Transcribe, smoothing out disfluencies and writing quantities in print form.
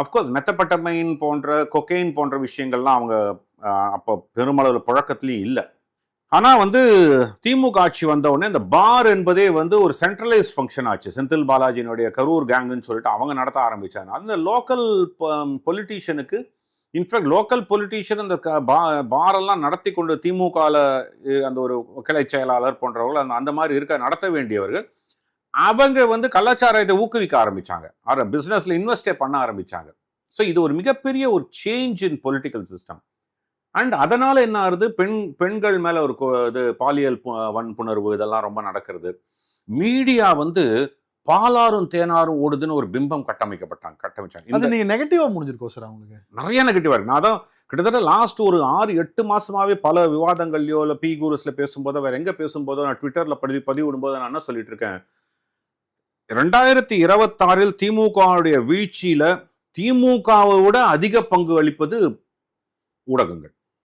Of course மெத்தபட்டமைன் போன்ற cocaine போன்ற விஷயங்கள்லாம் அவங்க அப்போ பெருமளவு புழக்கத்திலையும் இல்லை. ஆனா திமுக ஆட்சி வந்த உடனே இந்த பார் என்பதே ஒரு சென்ட்ரலைஸ் ஃபங்க்ஷன் ஆச்சு. செந்தில் பாலாஜியினுடைய கரூர் கேங்குன்னு சொல்லிட்டு அவங்க நடத்த ஆரம்பிச்சாங்க. அந்த லோக்கல் பொலிட்டீஷியனுக்கு, இன்ஃபேக்ட் லோக்கல் பொலிட்டீஷியன் இந்த பாரெல்லாம் நடத்தி கொண்டு திமுகல அந்த ஒரு கிளை செயலாளர் போன்றவர்கள் அந்த மாதிரி நடத்த வேண்டியவர்கள் அவங்க கலாச்சாரத்தை ஊக்குவிக்க ஆரம்பிச்சாங்க, பிசினஸ்ல இன்வெஸ்டே பண்ண ஆரம்பிச்சாங்க. ஸோ இது ஒரு மிகப்பெரிய ஒரு change in political system. And அதனால என்ன ஆகுது, பெண்கள் மேல ஒரு இது பாலியல் வன்புணர்வு இதெல்லாம் ரொம்ப நடக்கிறது. மீடியா பாலாரும் தேனாரும் ஓடுதுன்னு ஒரு பிம்பம் கட்டமைச்சாங்க. நீங்க நெகட்டிவா முடிஞ்சிருக்கோம் சார். அவங்களுக்கு நிறைய நெகட்டிவா இருக்கு. நான் தான் கிட்டத்தட்ட லாஸ்ட் ஒரு 6-8 மாசமாவே பல விவாதங்கள்லயோ இல்லை பி குருஸ்ல பேசும்போதோ வேற எங்க பேசும்போதோ நான் ட்விட்டர்ல பதிவிடும்போது நான் என்ன சொல்லிட்டு இருக்கேன், 2026 திமுகவுடைய வீழ்ச்சியில திமுகவை விட அதிக பங்கு அளிப்பது ஊடகங்கள்.